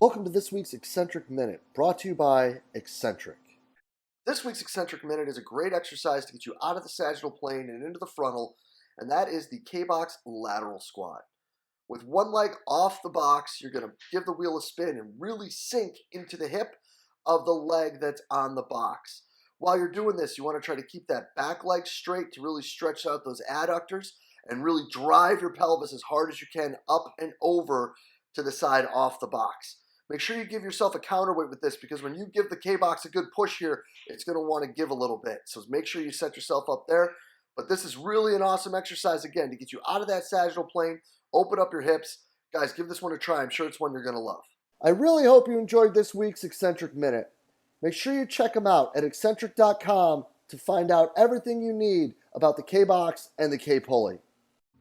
Welcome to this week's Eccentric Minute, brought to you by Eccentric. This week's Eccentric Minute is a great exercise to get you out of the sagittal plane and into the frontal, and that is the K-box lateral squat. With one leg off the box, you're going to give the wheel a spin and really sink into the hip of the leg that's on the box. While you're doing this, you want to try to keep that back leg straight to really stretch out those adductors and really drive your pelvis as hard as you can up and over to the side off the box. Make sure you give yourself a counterweight with this, because when you give the K-box a good push here, it's going to want to give a little bit. So make sure you set yourself up there. But this is really an awesome exercise, again, to get you out of that sagittal plane, open up your hips. Guys, give this one a try. I'm sure it's one you're going to love. I really hope you enjoyed this week's Eccentric Minute. Make sure you check them out at eccentric.com to find out everything you need about the K-box and the K-pulley.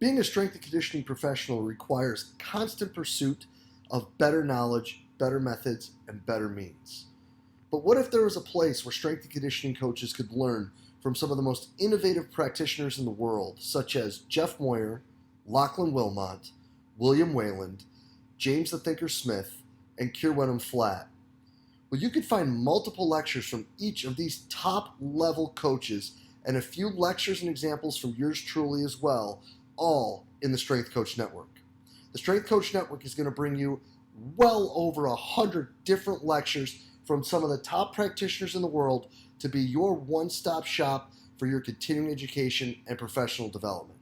Being a strength and conditioning professional requires constant pursuit of better knowledge, better methods, and better means. But what if there was a place where strength and conditioning coaches could learn from some of the most innovative practitioners in the world, such as Jeff Moyer, Lachlan Wilmot, William Wayland, James the Thinker Smith, and Kirwenham Flatt? Well, you could find multiple lectures from each of these top-level coaches and a few lectures and examples from yours truly as well, all in the Strength Coach Network. The Strength Coach Network is going to bring you well over 100 different lectures from some of the top practitioners in the world to be your one-stop shop for your continuing education and professional development.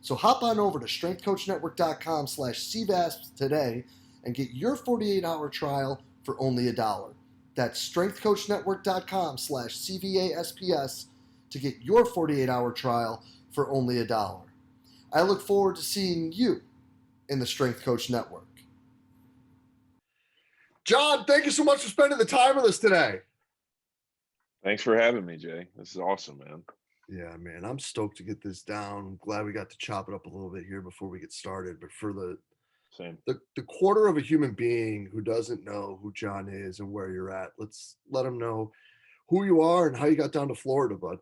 So hop on over to strengthcoachnetwork.com/CVASP today and get your 48-hour trial for only $1. That's strengthcoachnetwork.com/CVASPS to get your 48-hour trial for only $1. I look forward to seeing you in the Strength Coach Network. John, thank you so much for spending the time with us today. Thanks for having me, Jay. This is awesome, man. Yeah, man, I'm stoked to get this down. I'm glad we got to chop it up a little bit here before we get started. But for the quarter of a human being who doesn't know who John is and where you're at, let's let them know who you are and how you got down to Florida, bud.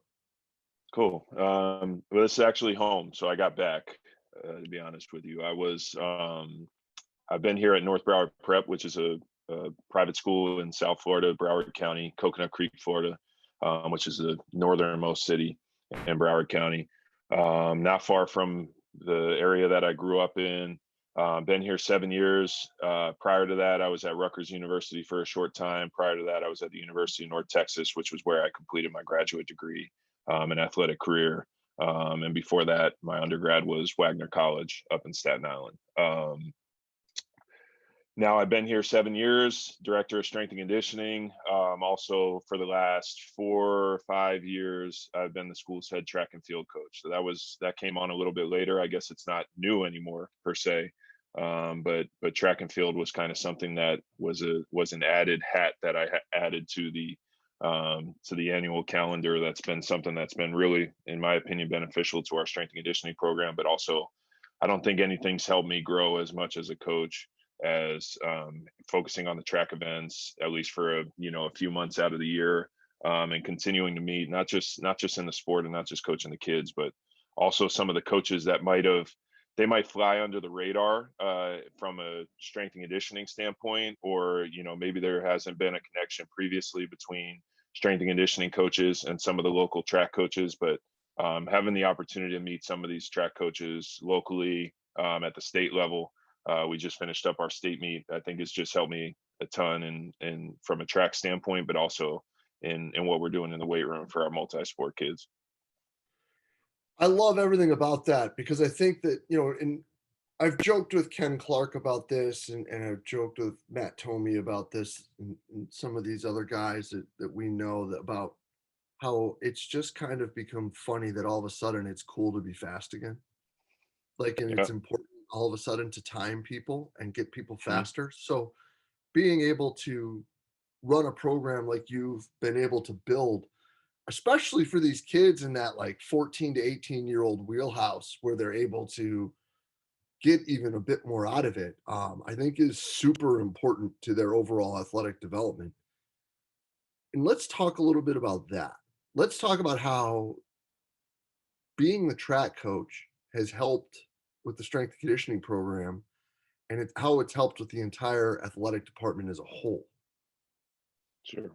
Cool. Well, this is actually home, so I got back. To be honest with you, I've been here at North Broward Prep, which is a private school in South Florida, Broward County, Coconut Creek, Florida, which is the northernmost city in Broward County. Not far from the area that I grew up in. Been here 7 years. Prior to that, I was at Rutgers University for a short time. Prior to that, I was at the University of North Texas, which was where I completed my graduate degree and athletic career. And before that, my undergrad was Wagner College up in Staten Island. Now I've been here 7 years, director of strength and conditioning. Also for the last 4 or 5 years, I've been the school's head track and field coach. So that came on a little bit later. I guess it's not new anymore per se. But track and field was kind of something that was an added hat that I added to the annual calendar. That's been something that's been really, in my opinion, beneficial to our strength and conditioning program. But also, I don't think anything's helped me grow as much as a coach as focusing on the track events, at least for a few months out of the year, and continuing to meet not just in the sport and not just coaching the kids, but also some of the coaches that they might fly under the radar from a strength and conditioning standpoint, or maybe there hasn't been a connection previously between strength and conditioning coaches and some of the local track coaches. But having the opportunity to meet some of these track coaches locally at the state level, we just finished up our state meet. I think it's just helped me a ton, and from a track standpoint, but also in what we're doing in the weight room for our multi-sport kids. I love everything about that, because I think that, and I've joked with Ken Clark about this, and I've joked with Matt Tomey about this, and some of these other guys that we know about how it's just kind of become funny that all of a sudden it's cool to be fast again. And it's important all of a sudden to time people and get people faster. Mm-hmm. So being able to run a program like you've been able to build, especially for these kids in that 14 to 18-year-old wheelhouse where they're able to get even a bit more out of it, I think is super important to their overall athletic development. And let's talk a little bit about that. Let's talk about how being the track coach has helped with the strength and conditioning program, and how it's helped with the entire athletic department as a whole. Sure.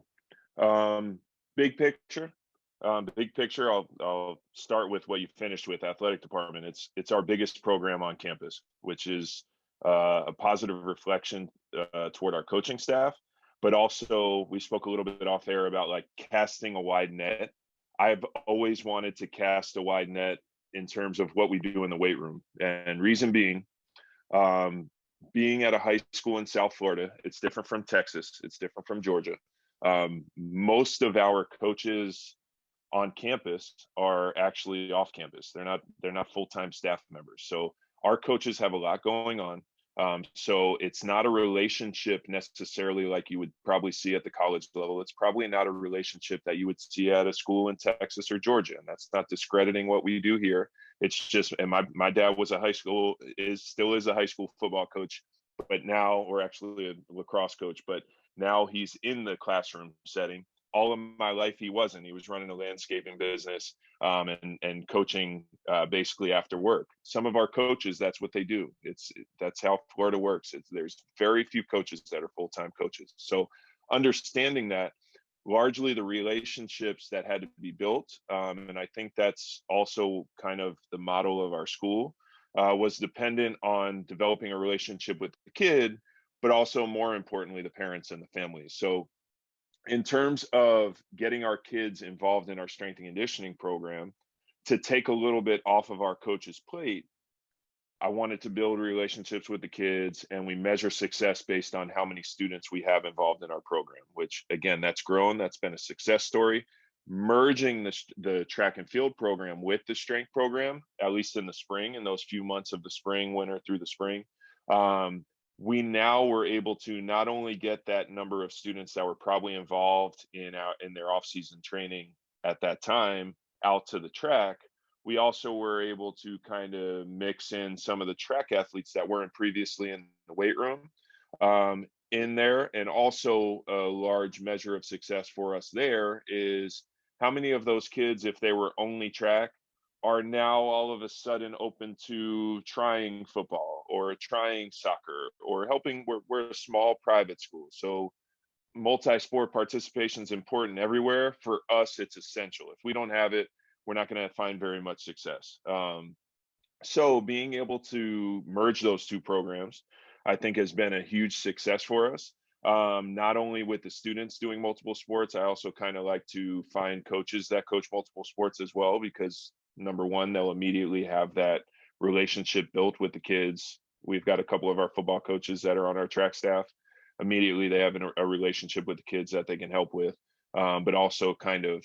Um, big picture. Big picture. I'll start with what you finished with, athletic department. It's our biggest program on campus, which is a positive reflection toward our coaching staff. But also, we spoke a little bit off air about like casting a wide net. I've always wanted to cast a wide net in terms of what we do in the weight room, and reason um, being at a high school in South Florida, it's different from Texas. It's different from Georgia. Most of our coaches on campus are actually off campus. They're not full-time staff members. So our coaches have a lot going on. So it's not a relationship necessarily like you would probably see at the college level. It's probably not a relationship that you would see at a school in Texas or Georgia. And that's not discrediting what we do here. It's just, and my dad was still is a high school football coach, but now, or actually a lacrosse coach, but now he's in the classroom setting. All of my life he wasn't. He was running a landscaping business, and coaching basically after work. Some of our coaches, that's what they do. That's how Florida works. There's very few coaches that are full-time coaches. So understanding that, largely the relationships that had to be built, and I think that's also kind of the model of our school, was dependent on developing a relationship with the kid, but also more importantly, the parents and the families. So in terms of getting our kids involved in our strength and conditioning program, to take a little bit off of our coach's plate, I wanted to build relationships with the kids, and we measure success based on how many students we have involved in our program, which again, that's grown. That's been a success story. Merging the track and field program with the strength program, at least in the spring, in those few months of the spring, winter through the spring, um, we now were able to not only get that number of students that were probably involved in their off-season training at that time out to the track. We also were able to kind of mix in some of the track athletes that weren't previously in the weight room in there. And also a large measure of success for us there is how many of those kids, if they were only track, are now all of a sudden open to trying football or trying soccer or helping. We're a small private school. So multi-sport participation is important everywhere. For us, it's essential. If we don't have it, we're not going to find very much success. So being able to merge those two programs, I think, has been a huge success for us. Not only with the students doing multiple sports, I also kind of like to find coaches that coach multiple sports as well, because number one, they'll immediately have that relationship built with the kids. We've got a couple of our football coaches that are on our track staff. Immediately, they have a relationship with the kids that they can help with, but also kind of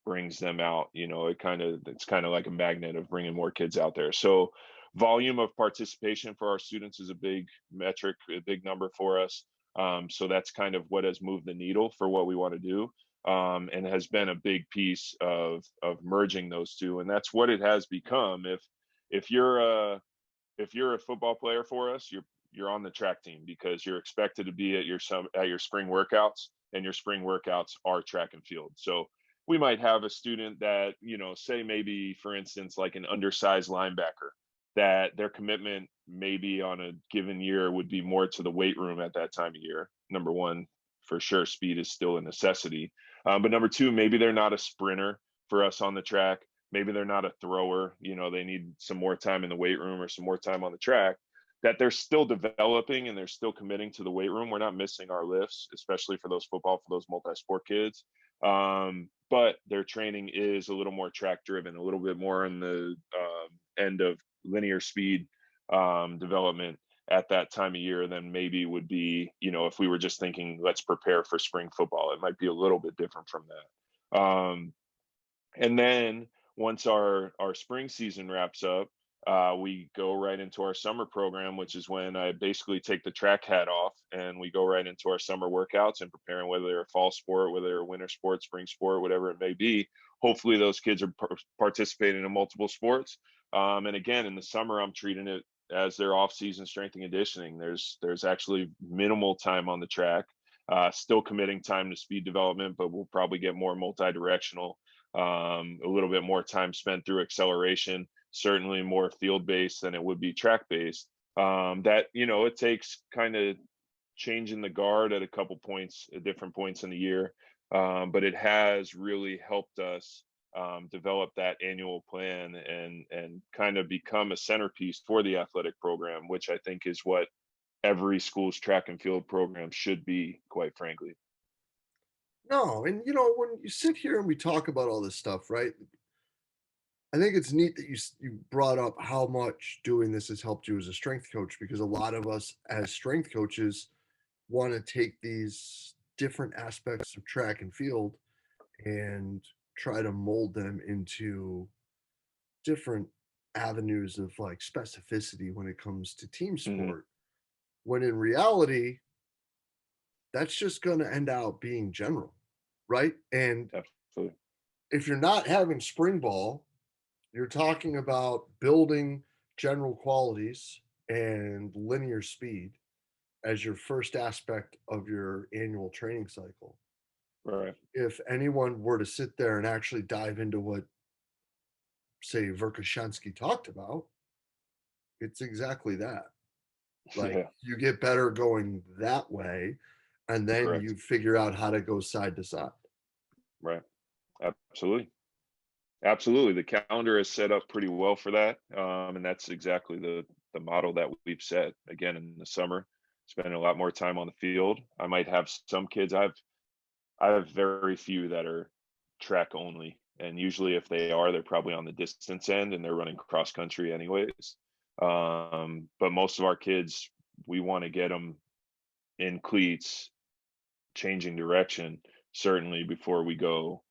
brings them out. It's kind of like a magnet of bringing more kids out there. So volume of participation for our students is a big metric, a big number for us. So that's kind of what has moved the needle for what we want to do, and has been a big piece of merging those two. And that's what it has become. If you're a if you're a football player for us, you're on the track team because you're expected to be at your spring workouts, and your spring workouts are track and field. So we might have a student that, say maybe, for instance, like an undersized linebacker, that their commitment maybe on a given year would be more to the weight room at that time of year. Number one, for sure, speed is still a necessity. But number two, maybe they're not a sprinter for us on the track. Maybe they're not a thrower. They need some more time in the weight room or some more time on the track. That they're still developing and they're still committing to the weight room. We're not missing our lifts, especially for those multi-sport kids. But their training is a little more track driven, a little bit more on the end of linear speed development at that time of year than maybe would be, if we were just thinking, let's prepare for spring football. It might be a little bit different from that. And then once our spring season wraps up, we go right into our summer program, which is when I basically take the track hat off and we go right into our summer workouts and preparing, whether they're a fall sport, whether they're a winter sport, spring sport, whatever it may be. Hopefully those kids are participating in multiple sports. And again, in the summer, I'm treating it as their off-season strength and conditioning. There's actually minimal time on the track, still committing time to speed development, but we'll probably get more multi-directional, a little bit more time spent through acceleration, certainly more field based than it would be track based. That, it takes kind of changing the guard at a couple points, at different points in the year. But it has really helped us develop that annual plan and kind of become a centerpiece for the athletic program, which I think is what every school's track and field program should be, quite frankly. No, and when you sit here and we talk about all this stuff, right? I think it's neat that you brought up how much doing this has helped you as a strength coach, because a lot of us as strength coaches want to take these different aspects of track and field and try to mold them into different avenues of like specificity when it comes to team Hmm. sport. When in reality, that's just going to end out being general, right? And Absolutely. if you're not having spring ball, you're talking about building general qualities and linear speed as your first aspect of your annual training cycle. Right. If anyone were to sit there and actually dive into what, say, Verkhoshansky talked about, it's exactly that. Like, Yeah. you get better going that way, and then Correct. you figure out how to go side to side. Right. Absolutely. Absolutely. The calendar is set up pretty well for that. And that's exactly the model that we've set. Again, in the summer, spending a lot more time on the field. I might have some kids. I have very few that are track only. And usually if they are, they're probably on the distance end and they're running cross country anyways. But most of our kids, we want to get them in cleats, changing direction, certainly before we go,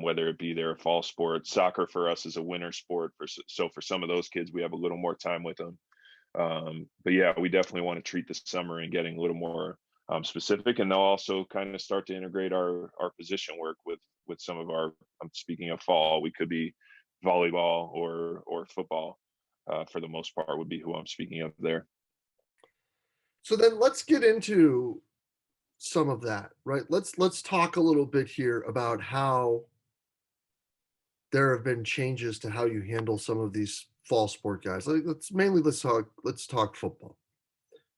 whether it be their fall sport. Soccer for us is a winter sport. So for some of those kids, we have a little more time with them. But yeah, we definitely want to treat the summer and getting a little more specific, and they'll also kind of start to integrate our position work with some of our. I'm speaking of fall. We could be volleyball or football. For the most part, would be who I'm speaking of there. So then let's get into some of that, right? Let's talk a little bit here about how there have been changes to how you handle some of these fall sport guys. Like, let's talk football,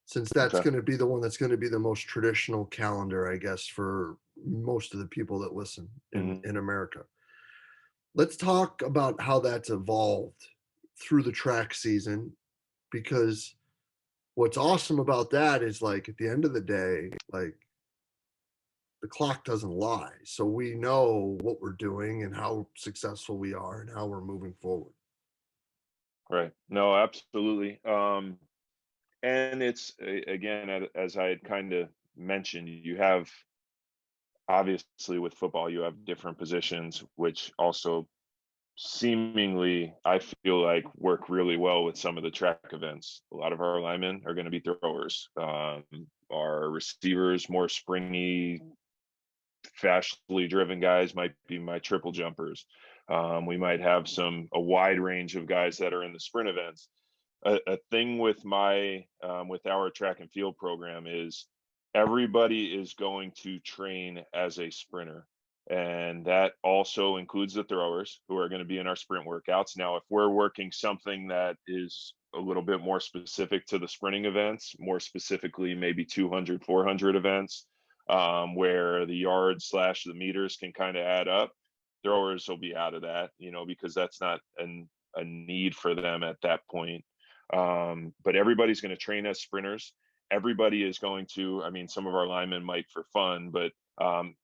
since that's Okay. going to be the one that's going to be the most traditional calendar, I guess, for most of the people that listen in Hmm. America. Let's talk about how that's evolved through the track season, because what's awesome about that is, like, at the end of the day, like, the clock doesn't lie. So we know what we're doing and how successful we are and how we're moving forward. Right. No, absolutely. And it's again, as I had kind of mentioned, you have obviously with football, you have different positions, which also seemingly I feel like work really well with some of the track events. A lot of our linemen are going to be throwers. Our receivers, more springy, fastly driven guys might be my triple jumpers. We might have a wide range of guys that are in the sprint events. A thing with with our track and field program is everybody is going to train as a sprinter, and that also includes the throwers who are going to be in our sprint workouts. Now if we're working something that is a little bit more specific to the sprinting events, more specifically maybe 200 400 events, where the yards slash the meters can kind of add up, throwers will be out of that, because that's not a need for them at that point. But everybody's going to train as sprinters. Everybody is going to, I mean, some of our linemen might for fun, but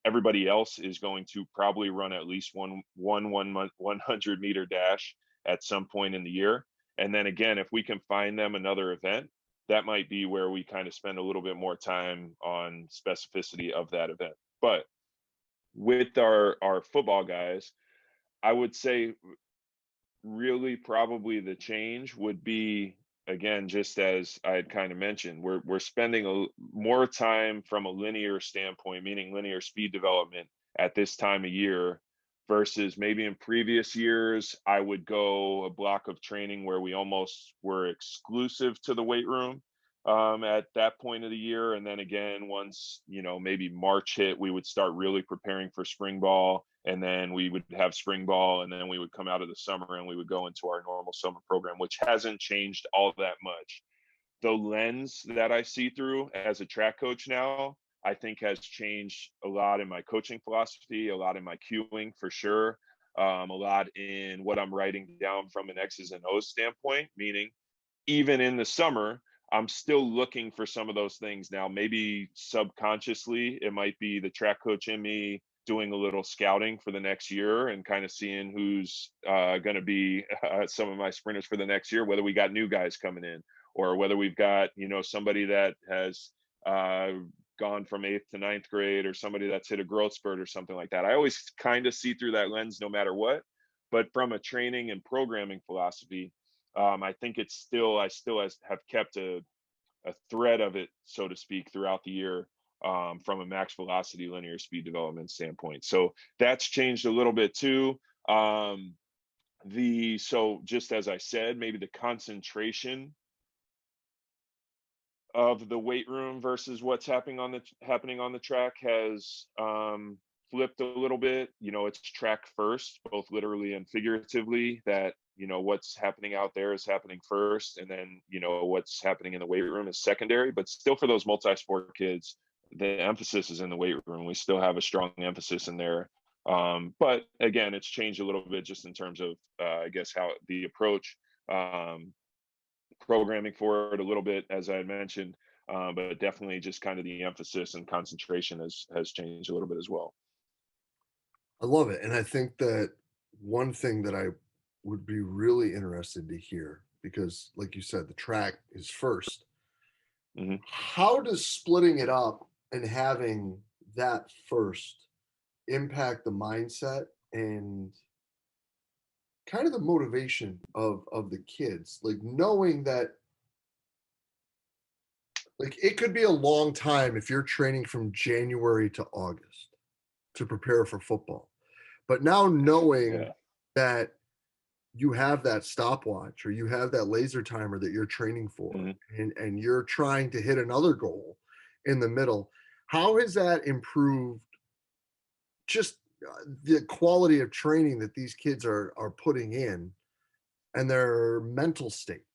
everybody else is going to probably run at least one 100-meter dash at some point in the year. And then again, if we can find them another event, that might be where we kind of spend a little bit more time on specificity of that event. But with our football guys, I would say really probably the change would be, again, just as I had kind of mentioned, we're spending more time from a linear standpoint, meaning linear speed development at this time of year versus maybe in previous years I would go a block of training where we almost were exclusive to the weight room at that point of the year. And then again, once, maybe March hit, we would start really preparing for spring ball. And then we would have spring ball. And then we would come out of the summer and we would go into our normal summer program, which hasn't changed all that much. the lens that I see through as a track coach now, I think has changed a lot in my coaching philosophy, a lot in my cueing for sure, a lot in what I'm writing down from an X's and O's standpoint, meaning even in the summer, I'm still looking for some of those things now. Maybe subconsciously, it might be the track coach in me doing a little scouting for the next year and kind of seeing who's going to be some of my sprinters for the next year, whether we got new guys coming in or whether we've got, somebody that has uh, gone from eighth to ninth grade or somebody that's hit a growth spurt or something like that. I always kind of see through that lens no matter what. But from a training and programming philosophy, I think I still have kept a thread of it, so to speak, throughout the year from a max velocity linear speed development standpoint. So that's changed a little bit too. So just as I said, maybe the concentration of the weight room versus what's happening on the track has flipped a little bit. It's track first, both literally and figuratively. That what's happening out there is happening first, and then what's happening in the weight room is secondary. But still, for those multi-sport kids, the emphasis is in the weight room. We still have a strong emphasis in there. But again, it's changed a little bit just in terms of I guess how the approach. Programming for it a little bit, as I had mentioned, but definitely just kind of the emphasis and concentration has changed a little bit as well. I love it. And I think that one thing that I would be really interested to hear, because like you said, the track is first. Hmm. How does splitting it up and having that first impact the mindset and kind of the motivation of the kids? Like knowing that like it could be a long time if you're training from January to August to prepare for football. But now knowing Yeah. that you have that stopwatch or you have that laser timer that you're training for Hmm. and you're trying to hit another goal in the middle, how has that improved just the quality of training that these kids are putting in and their mental state?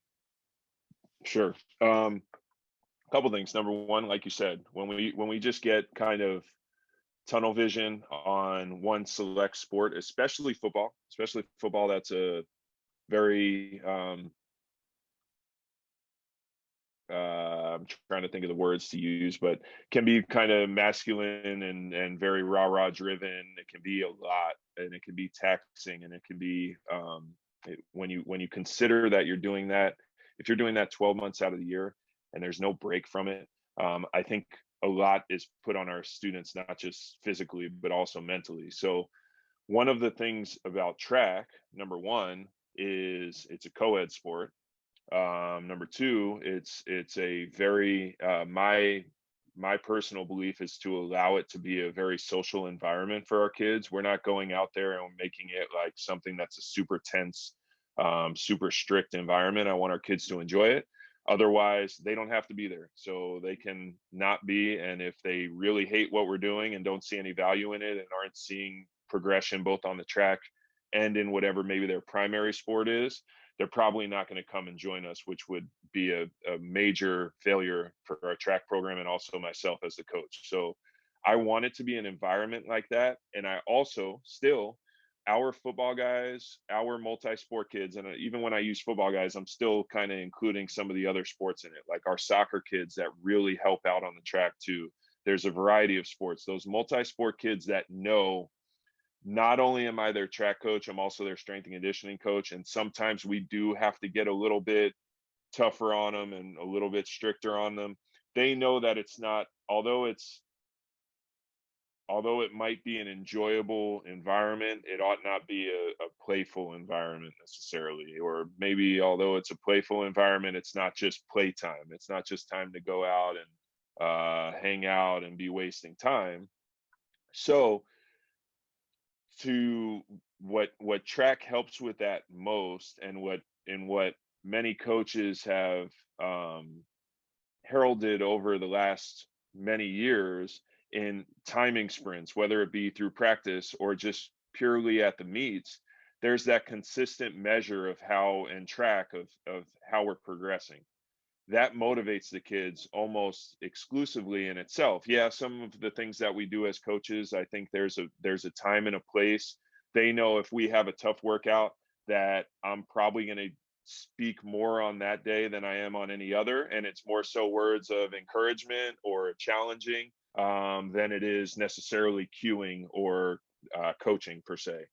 Sure. Couple things. Number one, like you said, when we just get kind of tunnel vision on one select sport, especially football, that's a very I'm trying to think of the words to use, but can be kind of masculine and very rah driven. It can be a lot, and it can be taxing, and it can be when you consider that you're doing that, if you're doing that 12 months out of the year, and there's no break from it. I think a lot is put on our students, not just physically but also mentally. So one of the things about track, number one, is it's a co-ed sport. Number two, it's a very my personal belief is to allow it to be a very social environment for our kids. We're not going out there and making it like something that's a super tense, super strict environment. I want our kids to enjoy it. Otherwise, they don't have to be there. So they can not be. And if they really hate what we're doing and don't see any value in it and aren't seeing progression both on the track and in whatever maybe their primary sport is, they're probably not going to come and join us, which would be a major failure for our track program and also myself as the coach. So I want it to be an environment like that. And I also still, our football guys, our multi-sport kids, and even when I use football guys, I'm still kind of including some of the other sports in it, like our soccer kids that really help out on the track too. There's a variety of sports. Those multi-sport kids that know not only am I their track coach, I'm also their strength and conditioning coach. And sometimes we do have to get a little bit tougher on them and a little bit stricter on them. They know that it's not, although it might be an enjoyable environment, it ought not be a playful environment necessarily. Or maybe although it's a playful environment, it's not just playtime. It's not just time to go out and hang out and be wasting time. So to what track helps with that most, and what many coaches have heralded over the last many years in timing sprints, whether it be through practice or just purely at the meets, there's that consistent measure of how and track of how we're progressing. that motivates the kids almost exclusively in itself. Yeah, some of the things that we do as coaches, I think there's a time and a place. They know if we have a tough workout that I'm probably going to speak more on that day than I am on any other, and it's more so words of encouragement or challenging than it is necessarily cueing or coaching per se.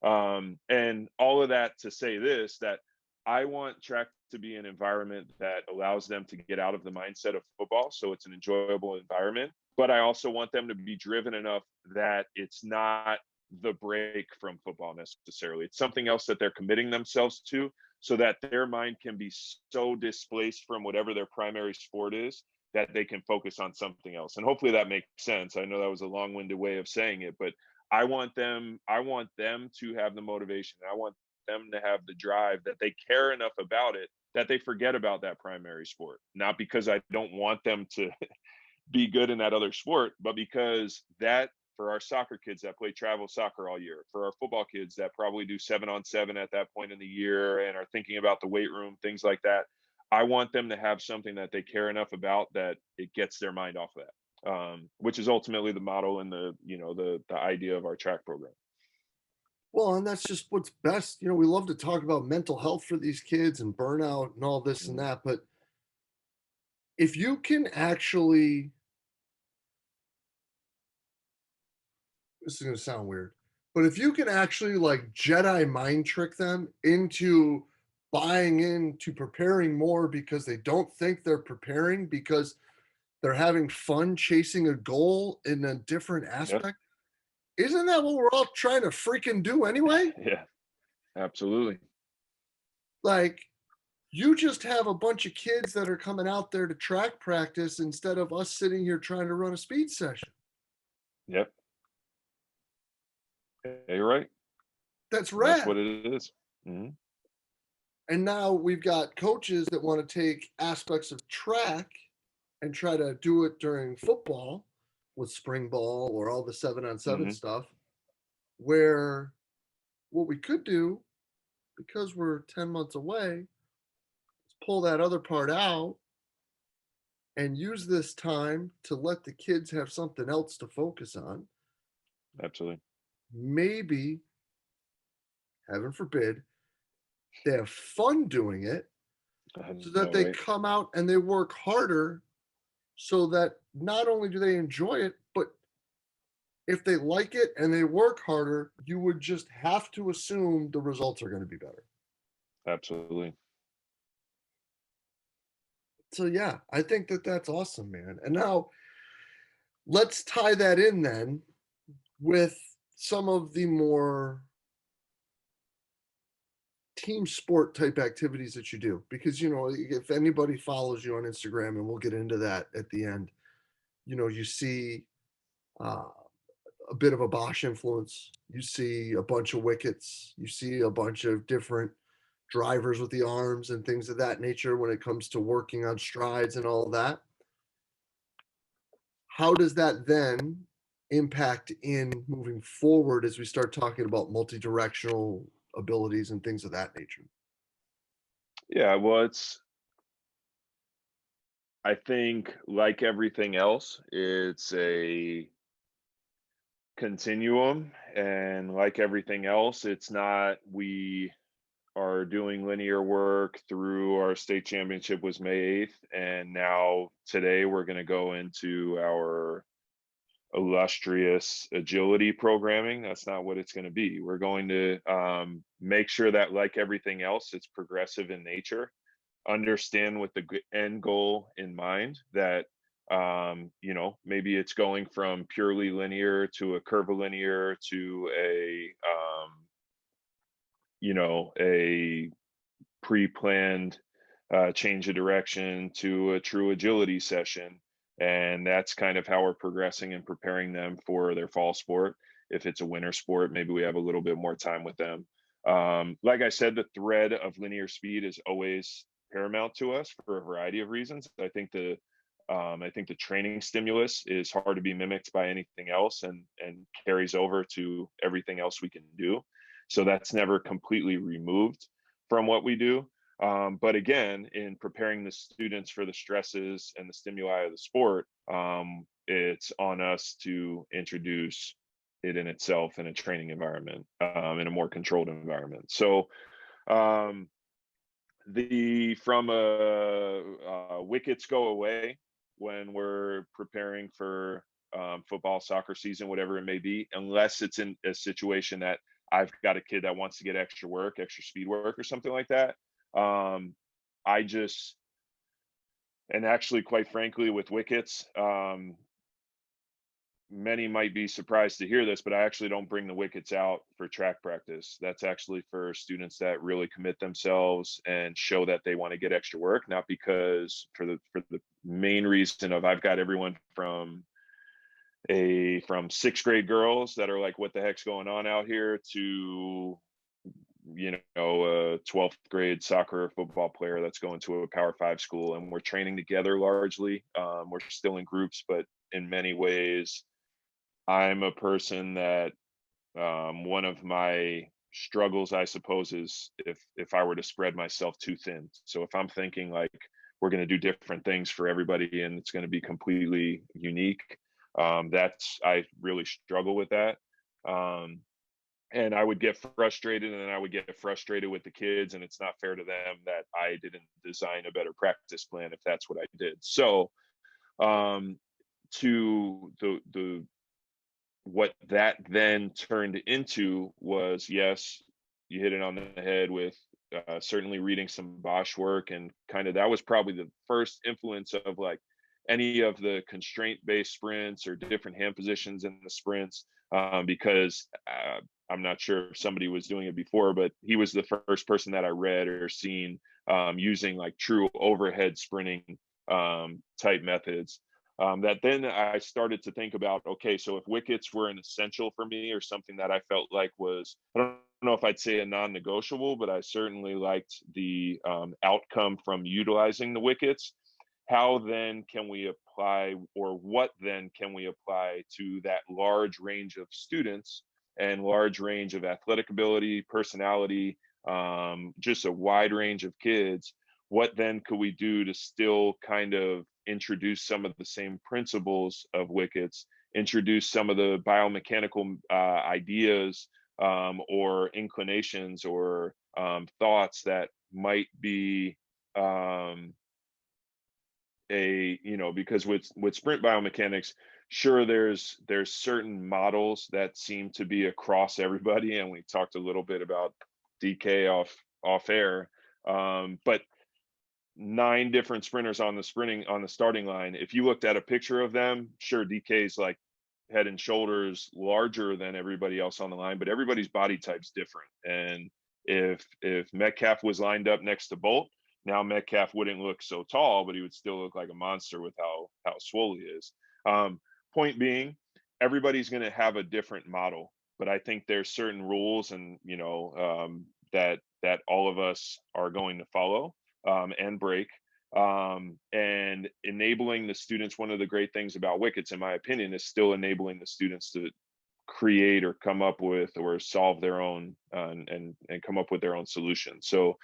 And all of that to say this, that I want track to be an environment that allows them to get out of the mindset of football. So it's an enjoyable environment. But I also want them to be driven enough that it's not the break from football necessarily. It's something else that they're committing themselves to so that their mind can be so displaced from whatever their primary sport is that they can focus on something else. And hopefully that makes sense. I know that was a long-winded way of saying it, but I want them to have the motivation. I want them to have the drive that they care enough about it that they forget about that primary sport. Not because I don't want them to be good in that other sport, but because that, for our soccer kids that play travel soccer all year, for our football kids that probably do 7-on-7 at that point in the year and are thinking about the weight room, things like that, I want them to have something that they care enough about that it gets their mind off of that, which is ultimately the model and the idea of our track program. Well, and that's just what's best. We love to talk about mental health for these kids and burnout and all this and Mhm. that, but if you can actually, this is going to sound weird, but if you can actually like Jedi mind trick them into buying into preparing more because they don't think they're preparing because they're having fun chasing a goal in a different Yep. aspect, isn't that what we're all trying to freaking do anyway? Yeah. Absolutely. Like, you just have a bunch of kids that are coming out there to track practice instead of us sitting here trying to run a speed session. Yep. Yeah, you're right. That's That's rad. what it is. Hmm. And now we've got coaches that want to take aspects of track and try to do it during football with spring ball or all the 7-on-7 Hmm. stuff. Where what we could do, because we're 10 months away, is pull that other part out and use this time to let the kids have something else to focus on. Absolutely. Maybe, heaven forbid, they have fun doing it I so that know, they right? come out and they work harder so that not only do they enjoy it, but if they like it and they work harder, you would just have to assume the results are going to be better. Absolutely. So yeah, I think that that's awesome, man. And now let's tie that in then with some of the more team sport type activities that you do, because if anybody follows you on Instagram, and we'll get into that at the end, you see uh, a bit of a Bosch influence. You see a bunch of wickets. You see a bunch of different drivers with the arms and things of that nature when it comes to working on strides and all of that. How does that then impact in moving forward as we start talking about multi-directional abilities and things of that nature? Yeah. Well, I think like everything else, it's a continuum. And like everything else, it's not, we are doing linear work through our state championship was May 8th. And now today we're going to go into our illustrious agility programming. That's not what it's going to be. We're going to make sure that, like everything else, it's progressive in nature. Understand with the end goal in mind that maybe it's going from purely linear to a curvilinear to a pre-planned change of direction to a true agility session. And that's kind of how we're progressing and preparing them for their fall sport. If it's a winter sport, maybe we have a little bit more time with them. Like I said, the thread of linear speed is always paramount to us for a variety of reasons. I think the training stimulus is hard to be mimicked by anything else, and carries over to everything else we can do. So that's never completely removed from what we do. But again, in preparing the students for the stresses and the stimuli of the sport, it's on us to introduce it in itself in a training environment, in a more controlled environment. So um, the from wickets go away when we're preparing for football, soccer season, whatever it may be, unless it's in a situation that I've got a kid that wants to get extra work, extra speed work, or something like that. Um, I just and actually, quite frankly, with wickets, many might be surprised to hear this, but I actually don't bring the wickets out for track practice. That's actually for students that really commit themselves and show that they want to get extra work, not because for the main reason of I've got everyone from sixth grade girls that are like, what the heck's going on out here, to a 12th grade soccer or football player that's going to a Power Five school, and we're training together largely. We're still in groups, but in many ways I'm a person that one of my struggles, I suppose, is if I were to spread myself too thin. So if I'm thinking like we're going to do different things for everybody and it's going to be completely unique, that's I really struggle with that. Um, and I would get frustrated, and then I would get frustrated with the kids, and it's not fair to them that I didn't design a better practice plan if that's what I did. So um, to the what that then turned into was, yes, you hit it on the head with certainly reading some Bosch work, and kind of that was probably the first influence of like any of the constraint based sprints or different hand positions in the sprints, because I'm not sure if somebody was doing it before, but he was the first person that I read or seen using like true overhead sprinting type methods. That then I started to think about, okay, so if wickets were an essential for me or something that I felt like was, I don't know if I'd say a non-negotiable, but I certainly liked the outcome from utilizing the wickets. How then can we apply, or what then can we apply to that large range of students and large range of athletic ability, personality, just a wide range of kids? What then could we do to still kind of introduce some of the same principles of wickets, introduce some of the biomechanical ideas, or inclinations, or thoughts that might be because with sprint biomechanics, sure, there's certain models that seem to be across everybody, and we talked a little bit about DK off air, but nine different sprinters on the starting line. If you looked at a picture of them, sure, DK's like head and shoulders larger than everybody else on the line, but everybody's body type's different. And if Metcalf was lined up next to Bolt, now Metcalf wouldn't look so tall, but he would still look like a monster with how swole he is. Point being, everybody's going to have a different model, but I think there's certain rules, and that all of us are going to follow and break. And enabling the students, one of the great things about wickets, in my opinion, is still enabling the students to create or come up with or solve their own and come up with their own solutions. So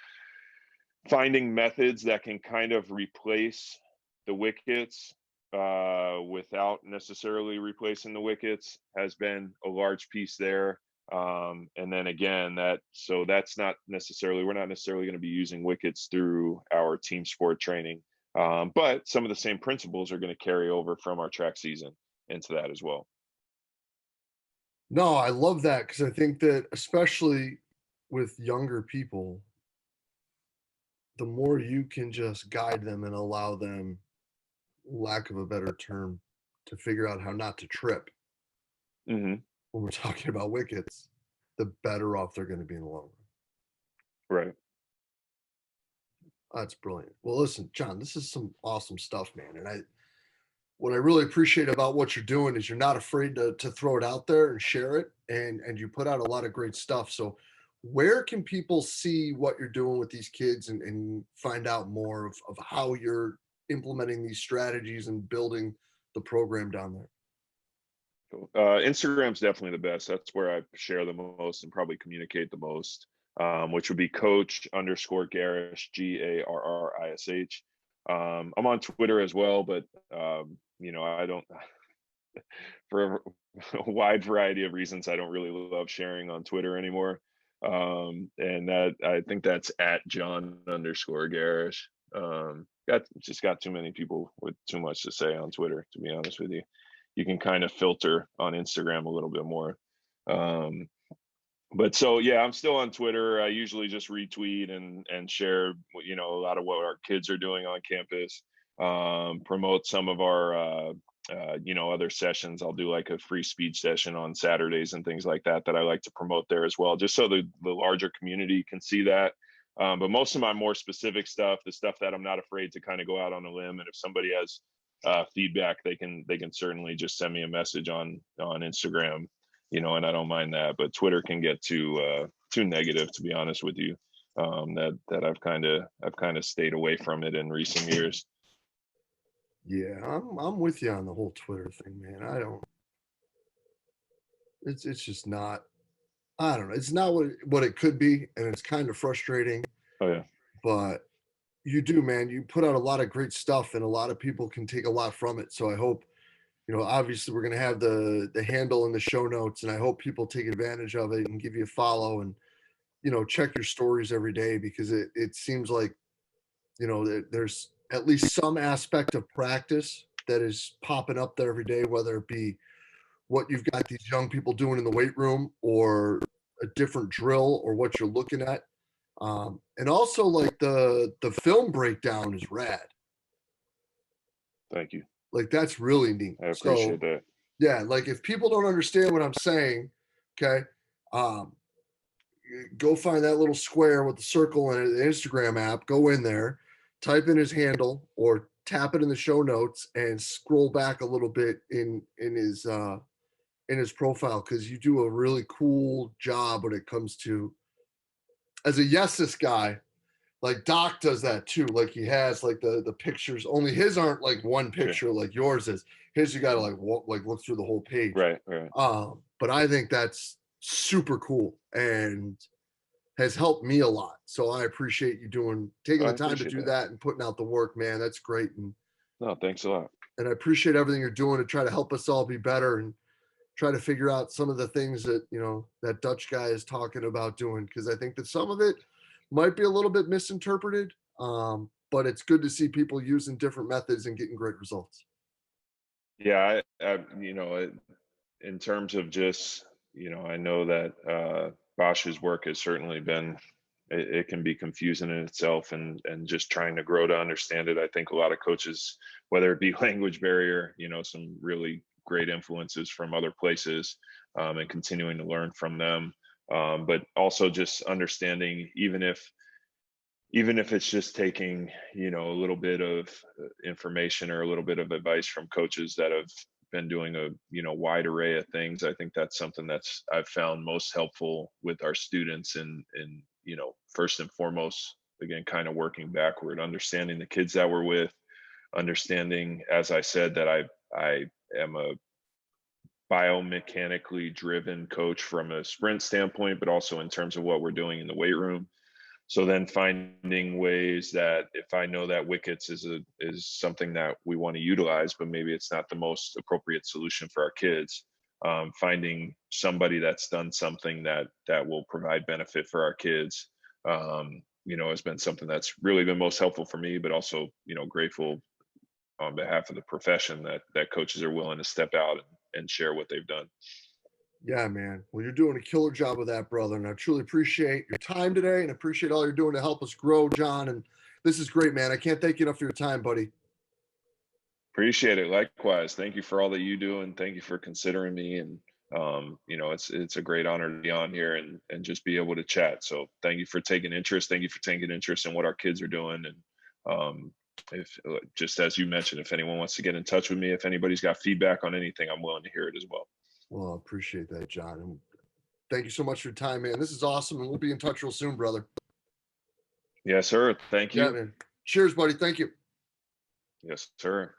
finding methods that can kind of replace the wickets without necessarily replacing the wickets has been a large piece there. And then again, that's not necessarily, we're not necessarily going to be using wickets through our team sport training. But some of the same principles are going to carry over from our track season into that as well. No, I love that because I think that especially with younger people, the more you can just guide them and allow them, lack of a better term, to figure out how not to trip Hmm. when we're talking about wickets, the better off they're going to be in the long run. Right. That's brilliant. Well, listen, John, this is some awesome stuff, man. And what I really appreciate about what you're doing is you're not afraid to throw it out there and share it, and you put out a lot of great stuff. So where can people see what you're doing with these kids and find out more of how you're implementing these strategies and building the program down there? Cool. Instagram's definitely the best. That's where I share the most and probably communicate the most. which would be Coach_Garrish, Garrish. I'm on Twitter as well, but I don't for a wide variety of reasons. I don't really love sharing on Twitter anymore. And that I think that's at John_Garrish. Got too many people with too much to say on Twitter, to be honest with you. You can kind of filter on Instagram a little bit more. But so yeah, I'm still on Twitter. I usually just retweet and share, a lot of what our kids are doing on campus. Promote some of our other sessions. I'll do like a free speech session on Saturdays and things like that I like to promote there as well, just so the larger community can see that. But most of my more specific stuff, the stuff that I'm not afraid to kind of go out on a limb, and if somebody has feedback, they can certainly just send me a message on Instagram, and I don't mind that. But Twitter can get too negative, to be honest with you. That I've kind of stayed away from it in recent years. Yeah, I'm with you on the whole Twitter thing, man. I don't. It's just not. I don't know. It's not what it could be, and it's kind of frustrating. Oh yeah. But you do, man. You put out a lot of great stuff, and a lot of people can take a lot from it. So I hope, obviously we're gonna have the handle in the show notes, and I hope people take advantage of it and give you a follow, and check your stories every day, because it seems like there's at least some aspect of practice that is popping up there every day, whether it be what you've got these young people doing in the weight room, or a different drill, or what you're looking at. And also, like, the film breakdown is rad. Thank you. Like, that's really neat. I So appreciate that. yeah, like, if people don't understand what I'm saying, okay, um, go find that little square with the circle in the Instagram app, go in there, type in his handle, or tap it in the show notes and scroll back a little bit in his profile, because you do a really cool job when it comes to, as a this guy. Like, Doc does that too. Like, he has like the pictures, only his aren't like one Yeah. picture like yours is. His, you got to like look through the whole page. Right. But I think that's super cool and has helped me a lot. So I appreciate you taking I the time to appreciate do that. that and putting out the work, man. That's great. No, thanks a lot. And I appreciate everything you're doing to try to help us all be better, and try to figure out some of the things that, that Dutch guy is talking about doing. Cause I think that some of it might be a little bit misinterpreted. But it's good to see people using different methods and getting great results. Yeah, in terms of just, I know that Bosch's work has certainly been, it can be confusing in itself, and just trying to grow to understand it. I think a lot of coaches, whether it be language barrier, some really great influences from other places, and continuing to learn from them. But also just understanding, even if it's just taking, a little bit of information or a little bit of advice from coaches that have been doing a, wide array of things. I think that's something that's I've found most helpful with our students, and first and foremost, again, kind of working backward, understanding the kids that we're with, understanding, as I said, that I am a biomechanically driven coach from a sprint standpoint, but also in terms of what we're doing in the weight room. So then finding ways that, if I know that wickets is something that we want to utilize, but maybe it's not the most appropriate solution for our kids, finding somebody that's done something that will provide benefit for our kids, has been something that's really been most helpful for me, but also, grateful on behalf of the profession that coaches are willing to step out and share what they've done. Yeah, man. Well, you're doing a killer job of that, brother. And I truly appreciate your time today, and appreciate all you're doing to help us grow, John. And this is great, man. I can't thank you enough for your time, buddy. Appreciate it. Likewise. Thank you for all that you do, and thank you for considering me. And it's a great honor to be on here and just be able to chat. So thank you for taking interest. Thank you for taking interest in what our kids are doing. And if, just as you mentioned, if anyone wants to get in touch with me, if anybody's got feedback on anything, I'm willing to hear it as well. Well, I appreciate that, John. And thank you so much for your time, man. This is awesome. And we'll be in touch real soon, brother. Yes, sir. Thank Yeah, you. man. Cheers, buddy. Thank you. Yes, sir.